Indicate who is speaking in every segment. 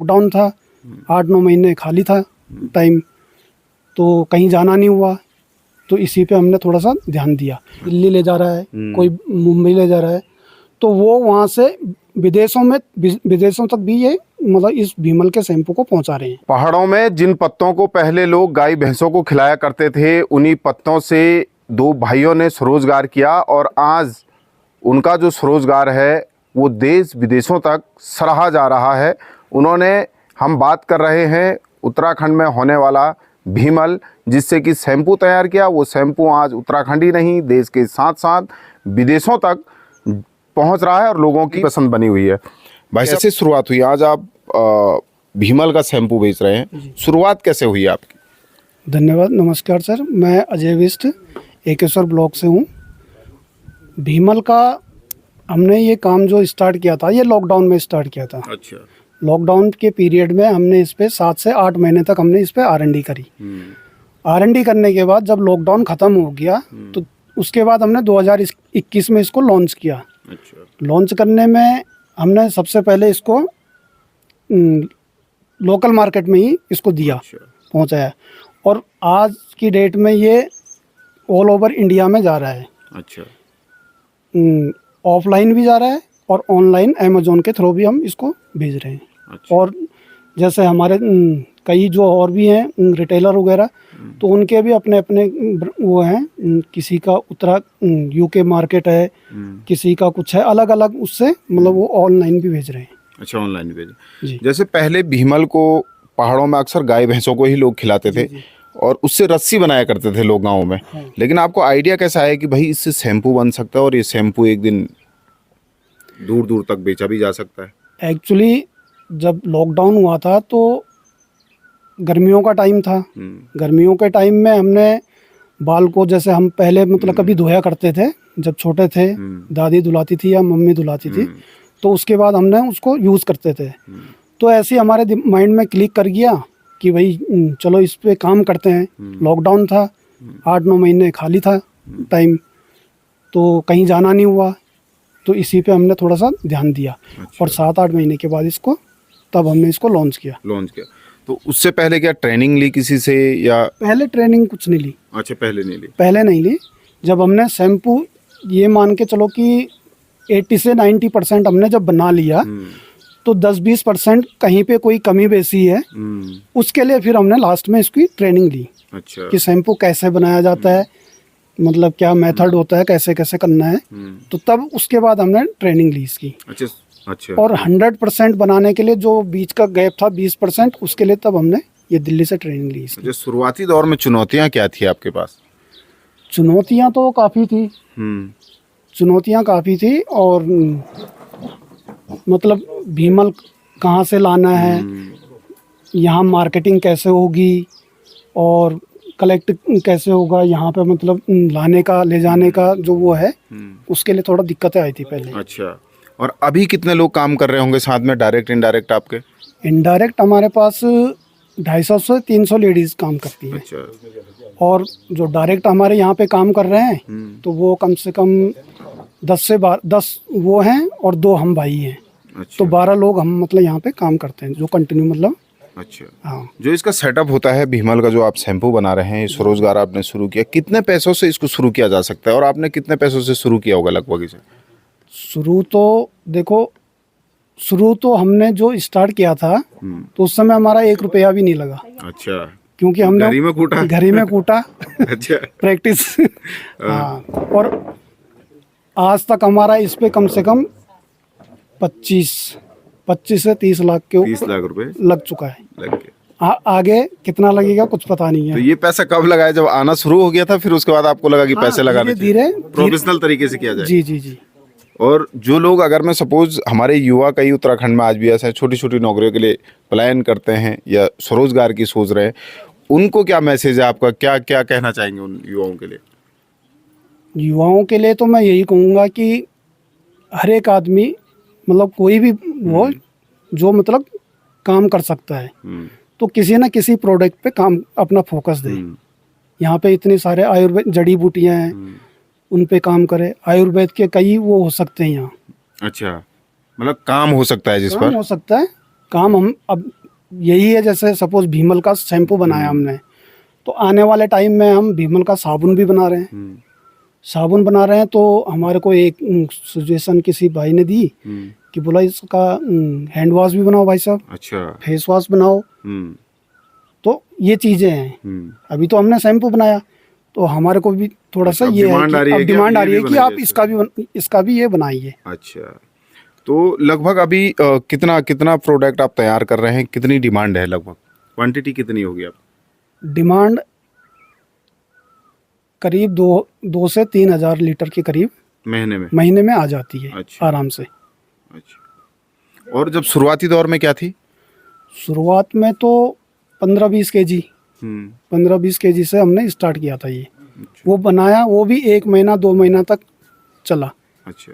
Speaker 1: Lockdown था, 8-9 महीने खाली था टाइम, तो कहीं जाना नहीं हुआ, तो इसी पे हमने थोड़ा सा ध्यान दिया। दिल्ली ले जा रहा है, कोई मुंबई ले जा रहा है, तो वो वहाँ से विदेशों तक भी ये मतलब इस भीमल के शैम्पू को पहुँचा रहे हैं।
Speaker 2: पहाड़ों में जिन पत्तों को पहले लोग गाय भैंसों को खिलाया करते थे, उन्हीं पत्तों से दो भाइयों ने स्वरोजगार किया और आज उनका जो स्वरोजगार है वो देश विदेशों तक सराहा जा रहा है। हम बात कर रहे हैं उत्तराखंड में होने वाला भीमल, जिससे कि शैम्पू तैयार किया। वो शैम्पू आज उत्तराखंड ही नहीं, देश के साथ साथ विदेशों तक पहुंच रहा है और लोगों की पसंद बनी हुई है। भाई कैसे शुरुआत हुई? आज आप भीमल का शैम्पू बेच रहे हैं, शुरुआत कैसे हुई आपकी?
Speaker 1: धन्यवाद, नमस्कार सर। मैं अजय बिष्ट एकेश्वर ब्लॉक से हूँ। भीमल का हमने ये काम जो स्टार्ट किया था, ये लॉकडाउन में स्टार्ट किया था।
Speaker 2: अच्छा।
Speaker 1: लॉकडाउन के पीरियड में हमने इस पे 7 से 8 महीने तक हमने इस पे R&D करी। R&D करने के बाद जब लॉकडाउन ख़त्म हो गया तो उसके बाद हमने 2021 में इसको लॉन्च किया।
Speaker 2: अच्छा।
Speaker 1: लॉन्च करने में हमने सबसे पहले इसको लोकल मार्केट में ही इसको दिया, पहुंचाया, और आज की डेट में ये ऑल ओवर इंडिया में जा रहा है।
Speaker 2: अच्छा।
Speaker 1: ऑफलाइन भी जा रहा है और ऑनलाइन अमेजोन के थ्रू भी हम इसको भेज रहे हैं।
Speaker 2: अच्छा।
Speaker 1: और जैसे हमारे कई जो और भी हैं रिटेलर वगैरह, तो उनके भी अपने अपने वो हैं, किसी का UK मार्केट है, किसी का कुछ है, अलग अलग उससे मतलब वो ऑनलाइन भी भेज रहे हैं।
Speaker 2: अच्छा, ऑनलाइन भेज। जैसे पहले भीमल को पहाड़ों में अक्सर गाय भैंसों को ही लोग खिलाते थे और उससे रस्सी बनाया करते थे लोग गाँव में। लेकिन आपको आइडिया कैसा है कि भाई इससे शैम्पू बन सकता है और ये शैम्पू एक दिन दूर दूर तक बेचा भी जा सकता है?
Speaker 1: एक्चुअली जब लॉकडाउन हुआ था तो गर्मियों का टाइम था। गर्मियों के टाइम में हमने बाल को, जैसे हम पहले मतलब कभी धोया करते थे जब छोटे थे, दादी धुलाती थी या मम्मी धुलाती थी, तो उसके बाद हमने उसको यूज़ करते थे। तो ऐसे हमारे माइंड में क्लिक कर गया कि भाई चलो इस पे काम करते हैं। लॉकडाउन था, 8-9 महीने खाली था टाइम, तो कहीं जाना नहीं हुआ, तो इसी पे हमने थोड़ा सा ध्यान दिया। और 7-8 महीने के बाद तब हमने इसको लॉन्च किया।
Speaker 2: तो उससे पहले क्या ट्रेनिंग ली किसी से या?
Speaker 1: पहले ट्रेनिंग कुछ नहीं ली।
Speaker 2: अच्छा, पहले नहीं ली।
Speaker 1: जब हमने शैम्पू ये मान के चलो कि 80 से 90% हमने जब बना लिया, तो 10-20% कहीं पे कोई कमी बेसी है, उसके लिए फिर हमने लास्ट में इसकी ट्रेनिंग ली।
Speaker 2: अच्छा। कि
Speaker 1: शैम्पू कैसे बनाया जाता है, मतलब क्या मेथड होता है, कैसे कैसे करना है, तो तब उसके बाद हमने ट्रेनिंग ली इसकी।
Speaker 2: अच्छा।
Speaker 1: और 100% बनाने के लिए जो बीच का गैप था 20%, उसके लिए तब हमने ये दिल्ली से ट्रेनिंग ली इसकी।
Speaker 2: शुरुआती दौर में चुनौतियाँ क्या थी आपके पास?
Speaker 1: चुनौतियाँ तो काफ़ी थी। और मतलब भीमल कहाँ से लाना है, यहाँ मार्केटिंग कैसे होगी और कलेक्ट कैसे होगा, यहाँ पे मतलब लाने का ले जाने का जो वो है, उसके लिए थोड़ा दिक्कतें आई थी पहले।
Speaker 2: अच्छा। और अभी कितने लोग काम कर रहे होंगे साथ में, डायरेक्ट इनडायरेक्ट आपके?
Speaker 1: इनडायरेक्ट हमारे पास 250 से 300 लेडीज़ काम करती हैं।
Speaker 2: अच्छा।
Speaker 1: और जो डायरेक्ट हमारे यहाँ पे काम कर रहे हैं, तो वो कम से कम 10 वो हैं और 2 हम भाई हैं। अच्छा। तो 12 लोग हम मतलब यहाँ पे काम करते हैं जो कंटिन्यू मतलब।
Speaker 2: अच्छा। हाँ। जो इसका सेटअप होता है भीमल का, जो आप शैम्पू बना रहे हैं, स्वरोजगार आपने शुरू किया, कितने पैसों से इसको शुरू किया जा सकता है और आपने कितने पैसों से शुरू किया होगा लगभग इसे?
Speaker 1: शुरू तो हमने जो स्टार्ट किया था तो उस समय हमारा 1 रुपया भी नहीं लगा।
Speaker 2: अच्छा।
Speaker 1: क्योंकि हमने घर ही में कूटा।
Speaker 2: अच्छा।
Speaker 1: प्रैक्टिस। हाँ। और आज तक हमारा इस पे कम से कम 25 से 30 लाख के
Speaker 2: 30 लाख रुपए
Speaker 1: लग चुका है। आगे कितना लगेगा कुछ पता नहीं है।
Speaker 2: तो ये पैसा कब लगाया? जब आना शुरू हो गया था, फिर उसके बाद आपको लगा कि पैसे लगाने
Speaker 1: धीरे
Speaker 2: प्रोफेशनल तरीके से किया जाए?
Speaker 1: जी।
Speaker 2: और जो लोग, अगर मैं सपोज हमारे युवा कई उत्तराखंड में आज भी ऐसे छोटी छोटी नौकरियों के लिए पलायन करते हैं या स्वरोजगार की सोच रहे हैं, उनको क्या मैसेज है आपका? क्या क्या कहना चाहेंगे उन युवाओं के लिए?
Speaker 1: युवाओं के लिए तो मैं यही कहूँगा कि हर एक आदमी मतलब कोई भी वो जो मतलब काम कर सकता है, तो किसी न किसी प्रोडक्ट पे काम अपना फोकस दे। यहाँ पे इतने सारे आयुर्वेद जड़ी बूटियाँ हैं, उन पे काम करे। आयुर्वेद के कई वो हो सकते हैं यहाँ।
Speaker 2: अच्छा, मतलब काम हो सकता है जिस पर?
Speaker 1: हो सकता है, काम हम अब यही है, जैसे सपोज भीमल का शैम्पू बनाया हमने, तो आने वाले टाइम में हम भीमल का साबुन भी बना रहे हैं। साबुन बना रहे हैं तो हमारे को एक सजेशन किसी भाई ने दी कि बोला इसका हैंड वॉश भी बनाओ भाई साहब,
Speaker 2: अच्छा।
Speaker 1: फेस वॉश बनाओ। तो ये चीज़ें हैं। अभी तो हमने शैम्पू बनाया तो हमारे को भी थोड़ा सा ये है कि अब डिमांड आ रही है कि आप इसका भी ये बनाइए।
Speaker 2: अच्छा, तो लगभग अभी कितना कितना प्रोडक्ट आप तैयार कर रहे हैं, कितनी डिमांड है, लगभग क्वांटिटी कितनी होगी आप?
Speaker 1: डिमांड करीब 2 से 3 हज़ार लीटर के करीब महीने में आ जाती है। अच्छा। आराम से।
Speaker 2: अच्छा, और जब शुरुआती दौर में क्या थी?
Speaker 1: शुरुआत में तो 15-20 केजी 15-20 केजी से हमने स्टार्ट किया था ये। अच्छा। वो बनाया, वो भी 1 महीना 2 महीना तक चला।
Speaker 2: अच्छा,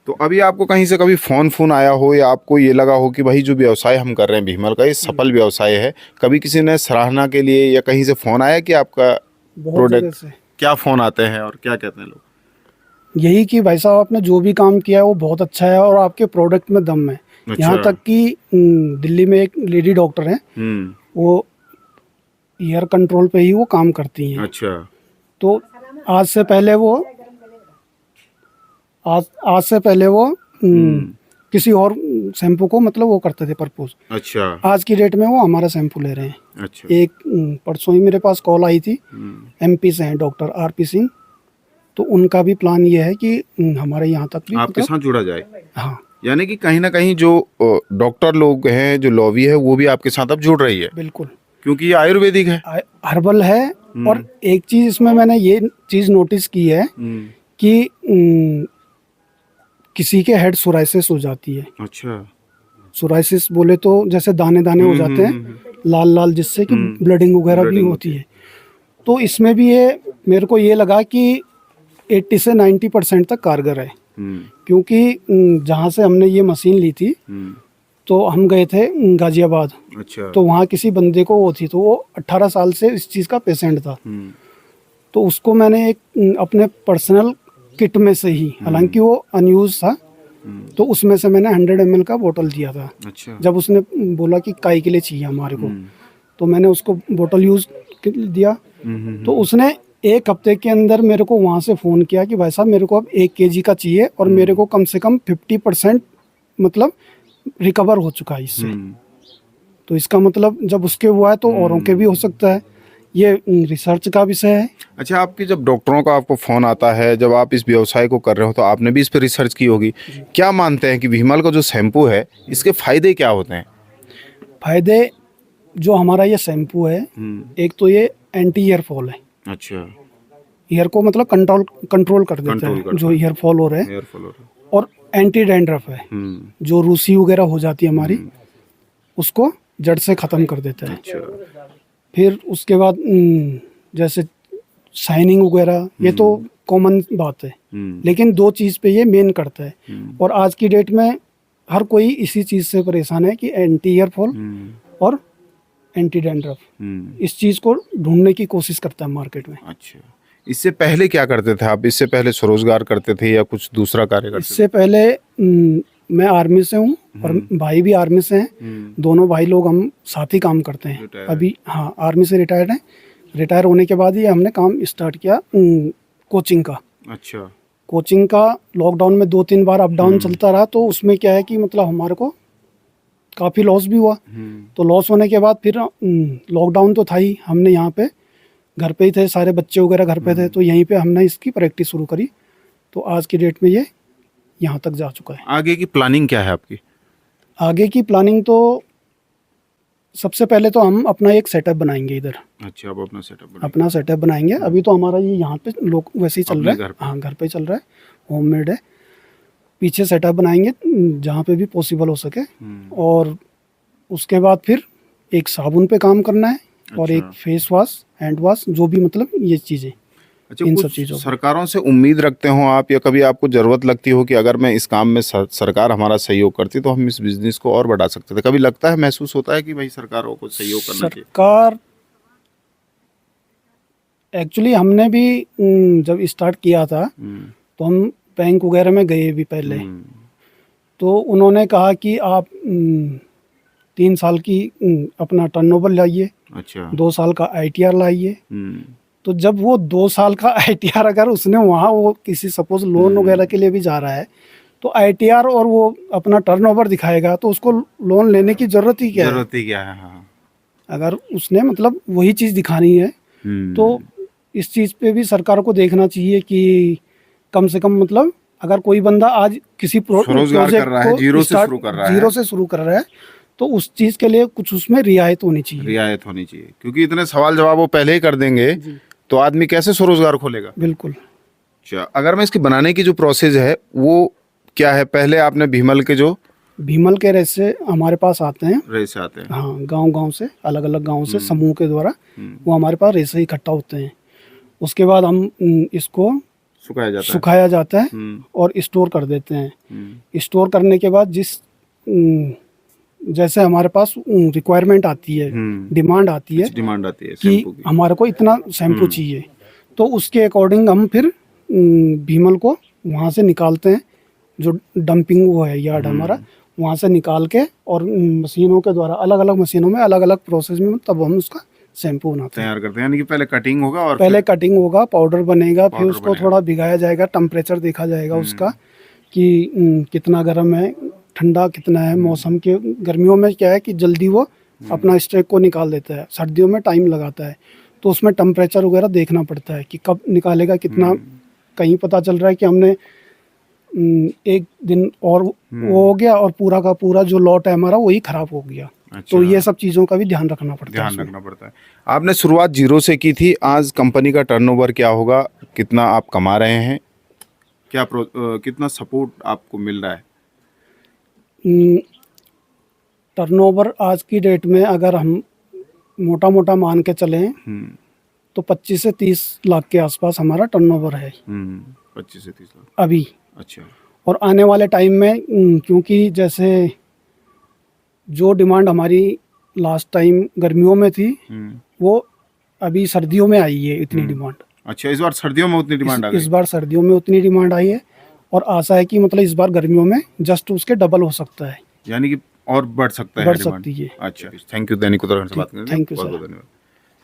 Speaker 2: तो अभी आपको कहीं से कभी फोन आया हो या आपको ये लगा हो कि भाई जो व्यवसाय हम कर रहे हैं भीमल का, ये सफल व्यवसाय है, कभी किसी ने सराहना के लिए या कहीं से फोन आया कि आपका प्रोडक्ट? क्या फोन आते हैं और क्या कहते हैं लोग?
Speaker 1: यही कि भाई साहब आपने जो भी काम किया है वो बहुत अच्छा है और आपके प्रोडक्ट में दम है। अच्छा। यहाँ तक कि दिल्ली में एक लेडी डॉक्टर है, वो ईयर कंट्रोल पे ही वो काम करती हैं। अच्छा। तो आज से पहले वो किसी और शैम्पू को मतलब वो करते थे परपोज। अच्छा। आज की डेट में वो हमारा शैम्पू ले रहे हैं। अच्छा। एक परसों ही मेरे पास कॉल आई थी, MP से हैं डॉक्टर RP सिंह, तो उनका भी प्लान ये है कि हमारे यहाँ तक भी
Speaker 2: आपके साथ जुड़ा जाए।
Speaker 1: हाँ,
Speaker 2: यानी कि कहीं ना कहीं जो डॉक्टर लोग हैं, जो लॉबी है, वो भी आपके साथ अब जुड़ रही है। बिल्कुल, क्योंकि ये आयुर्वेदिक है, हर्बल है। और एक चीज इसमें मैंने ये चीज नोटिस की है कि किसी के हेड सोराइसिस हो जाती है। अच्छा। सोराइसिस बोले तो जैसे दाने दाने हो जाते हैं लाल लाल, जिससे कि ब्लडिंग वगैरह भी होती है। तो इसमें भी ये मेरे को ये लगा कि 80 से 90% तक कारगर है। क्योंकि जहाँ से हमने ये मशीन ली थी तो हम गए थे गाजियाबाद। अच्छा। तो वहाँ किसी बंदे को वो थी, तो वो 18 साल से इस चीज़ का पेशेंट था। तो उसको मैंने एक अपने पर्सनल किट में से ही, हालांकि वो अनयूज था, तो उसमें से मैंने 100 ml का बोतल दिया था। अच्छा। जब उसने बोला कि काई के लिए चाहिए हमारे को, तो मैंने उसको बोतल यूज दिया। तो उसने 1 हफ्ते के अंदर मेरे को वहाँ से फ़ोन किया कि भाई साहब मेरे को अब 1 kg का चाहिए और मेरे को कम से कम 50% मतलब रिकवर हो चुका है इससे। तो इसका मतलब जब उसके हुआ है तो औरों के भी हो सकता है। ये रिसर्च का विषय है। अच्छा, आपके जब डॉक्टरों का आपको फ़ोन आता है, जब आप इस व्यवसाय को कर रहे हो, तो आपने भी इस पर रिसर्च की होगी। क्या मानते हैं कि भीमल का जो शैम्पू है, इसके फ़ायदे क्या होते हैं? फ़ायदे जो हमारा ये शैम्पू है, एक तो ये एंटी ईयर फॉल है। अच्छा। ईयर को मतलब कंट्रोल कर देता है जो ईयर फॉल हो रहे हैं। और एंटी डैंड्रफ है, जो रूसी वगैरह हो जाती है हमारी, उसको जड़ से ख़त्म कर देता है। अच्छा। फिर उसके बाद जैसे शाइनिंग वगैरह, ये तो कॉमन बात है, लेकिन 2 चीज़ पे ये मेन करता है। और आज की डेट में हर कोई इसी चीज़ से परेशान है कि एंटी ईयर फॉल और एंटी डैंड्रफ, इस चीज़ को ढूंढने की कोशिश करता है मार्केट में। अच्छा, इससे पहले क्या करते थे आप? इससे पहले स्वरोजगार करते थे या कुछ दूसरा कार्य करते थे? इससे पहले मैं आर्मी से हूँ और भाई भी आर्मी से हैं। दोनों भाई लोग हम साथ ही काम करते हैं अभी। हाँ, आर्मी से रिटायर्ड हैं। रिटायर होने के बाद ही हमने काम स्टार्ट किया कोचिंग का। अच्छा। कोचिंग का लॉकडाउन में 2-3 बार अप डाउन चलता रहा, तो उसमें क्या है कि मतलब हमारे को काफ़ी लॉस भी हुआ। तो लॉस होने के बाद फिर लॉकडाउन तो था ही, हमने यहाँ पे घर पे ही थे, सारे बच्चे वगैरह घर पे थे, तो यहीं पे हमने इसकी प्रैक्टिस शुरू करी। तो आज की डेट में ये यहाँ तक जा चुका है। आगे की प्लानिंग क्या है आपकी? आगे की प्लानिंग तो सबसे पहले तो हम अपना एक सेटअप बनाएंगे इधर। अच्छा, अब अपना सेटअप बनाएंगे। अभी तो हमारा ये यहाँ पे लोग वैसे ही चल रहा है। हाँ, घर पे चल रहा है, होममेड है। पीछे सेटअप बनाएंगे जहाँ पे भी पॉसिबल हो सके। और उसके बाद फिर एक साबुन पे काम करना है। अच्छा। और एक फेस वॉश, हैंड वॉश, जो भी मतलब ये चीज़ें। अच्छा, इन सब चीज़ों सरकारों से उम्मीद रखते हो आप, या कभी आपको ज़रूरत लगती हो कि अगर मैं इस काम में सरकार हमारा सहयोग करती तो हम इस बिज़नेस को और बढ़ा सकते थे? कभी लगता है, महसूस होता है कि भाई सरकारों को सहयोग करना चाहिए? सरकार एक्चुअली हमने भी जब स्टार्ट किया था तो हम बैंक वगैरह में गए भी पहले, तो उन्होंने कहा कि आप
Speaker 1: 3 साल की अपना टर्नओवर लाइए,
Speaker 2: अच्छा
Speaker 1: 2 साल का ITR लाइए। तो जब वो 2 साल का ITR अगर उसने वहाँ वो किसी सपोज लोन वगैरह के लिए भी जा रहा है तो ITR और वो अपना टर्नओवर दिखाएगा तो उसको लोन लेने की जरूरत ही क्या है?
Speaker 2: जरूरत ही क्या है। हाँ
Speaker 1: अगर उसने मतलब वही चीज़ दिखानी है तो इस चीज़ पे भी सरकार को देखना चाहिए कि कम से कम मतलब अगर कोई बंदा आज किसी
Speaker 2: स्वरोजगार कर रहा है,
Speaker 1: को
Speaker 2: जीरो से शुरू कर रहा है,
Speaker 1: जीरो से शुरू कर रहा है तो उस चीज़ के लिए कुछ उसमें रियायत होनी चाहिए।
Speaker 2: रियायत होनी चाहिए, क्योंकि इतने सवाल जवाब वो पहले ही कर देंगे
Speaker 1: जी।
Speaker 2: तो आदमी कैसे स्वरोजगार खोलेगा।
Speaker 1: बिल्कुल।
Speaker 2: अच्छा, अगर मैं इसकी बनाने की जो प्रोसेस है वो क्या है? पहले आपने भीमल के जो
Speaker 1: भीमल के रेसे हमारे पास आते हैं,
Speaker 2: रेसे आते हैं,
Speaker 1: हाँ, गांव से, अलग अलग गांव से समूह के द्वारा वो हमारे पास रेसे इकट्ठा होते हैं। उसके बाद हम इसको सुखाया जाता है और स्टोर कर देते हैं। स्टोर करने के बाद जैसे हमारे पास रिक्वायरमेंट आती है, डिमांड आती है कि हमारे को इतना शैम्पू चाहिए, तो उसके अकॉर्डिंग हम फिर भीमल को वहाँ से निकालते हैं। जो डंपिंग वो है यार्ड हमारा, वहाँ से निकाल के और मशीनों के द्वारा अलग अलग मशीनों में अलग अलग प्रोसेस में तब हम उसका शैम्पू बनाते हैं,
Speaker 2: तैयार करते हैं। यानी कि पहले कटिंग होगा और
Speaker 1: पहले कटिंग होगा, पाउडर बनेगा, फिर उसको थोड़ा भिगाया जाएगा, टेम्परेचर देखा जाएगा उसका कि कितना गर्म है, ठंडा कितना है। मौसम के गर्मियों में क्या है कि जल्दी वो अपना स्ट्रेक को निकाल देता है, सर्दियों में टाइम लगाता है, तो उसमें टेम्परेचर वगैरह देखना पड़ता है कि कब निकालेगा, कितना। कहीं पता चल रहा है कि हमने 1 दिन और वो हो गया और पूरा का पूरा जो लॉट है हमारा वही खराब हो गया।
Speaker 2: अच्छा।
Speaker 1: तो ये सब चीज़ों का भी ध्यान रखना पड़ता है।
Speaker 2: आपने शुरुआत जीरो से की थी, आज कंपनी का टर्नओवर क्या होगा, कितना आप कमा रहे हैं, क्या कितना सपोर्ट आपको मिल रहा है?
Speaker 1: टर्नओवर आज की डेट में अगर हम मोटा मोटा मान के चलें तो 25 से 30 लाख के आसपास हमारा टर्नओवर है
Speaker 2: 25 से 30 लाख
Speaker 1: अभी।
Speaker 2: अच्छा।
Speaker 1: और आने वाले टाइम में क्योंकि जैसे जो डिमांड हमारी लास्ट टाइम गर्मियों में थी वो अभी सर्दियों में आई है इतनी डिमांड।
Speaker 2: अच्छा, इस बार सर्दियों में उतनी डिमांड आ गई?
Speaker 1: इस बार सर्दियों में उतनी डिमांड आई है और आशा है कि मतलब इस बार गर्मियों में जस्ट उसके डबल हो सकता है,
Speaker 2: यानी कि और बढ़ सकता है,
Speaker 1: बढ़ सकती है।
Speaker 2: अच्छा, थैंक यू दैनिक उत्तराखंड से बात करने के लिए।
Speaker 1: Thank you sir.
Speaker 2: धन्यवाद।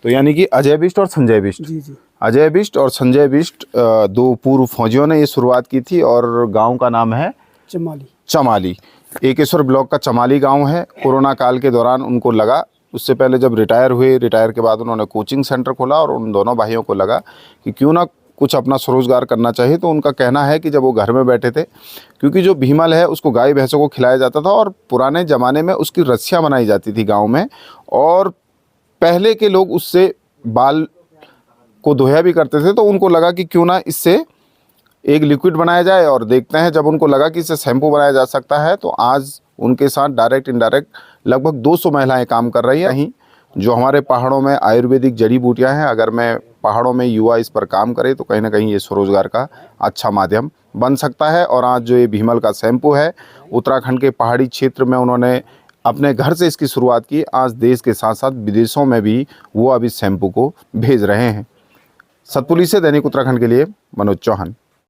Speaker 2: तो यानी कि अजय बिष्ट और संजय बिष्ट,
Speaker 1: जी जी,
Speaker 2: अजय बिष्ट और संजय बिष्ट दो पूर्व फौजियों ने ये शुरुआत की थी और गांव का नाम है चमाली। एकेश्वर ब्लॉक का चमाली गांव है। कोरोना काल के दौरान उनको लगा, उससे पहले जब रिटायर हुए, रिटायर के बाद उन्होंने कोचिंग सेंटर खोला और उन दोनों भाइयों को लगा कि क्यों ना कुछ अपना स्वरोजगार करना चाहिए। तो उनका कहना है कि जब वो घर में बैठे थे, क्योंकि जो भीमल है उसको गाय भैंसों को खिलाया जाता था और पुराने ज़माने में उसकी रस्सियाँ बनाई जाती थी गाँव में, और पहले के लोग उससे बाल को धोया भी करते थे। तो उनको लगा कि क्यों ना इससे एक लिक्विड बनाया जाए, और देखते हैं जब उनको लगा कि इससे शैम्पू बनाया जा सकता है तो आज उनके साथ डायरेक्ट इनडायरेक्ट लगभग 200 महिलाएं काम कर रही हैं। यहीं जो हमारे पहाड़ों में आयुर्वेदिक जड़ी बूटियां हैं, अगर मैं पहाड़ों में युवा इस पर काम करे तो कहीं ना कहीं ये स्वरोजगार का अच्छा माध्यम बन सकता है। और आज जो ये भीमल का शैम्पू है, उत्तराखंड के पहाड़ी क्षेत्र में उन्होंने अपने घर से इसकी शुरुआत की। आज देश के साथ साथ विदेशों में भी वो अब इस शैम्पू को भेज रहे हैं। सतपुली से दैनिक उत्तराखंड के लिए मनोज चौहान।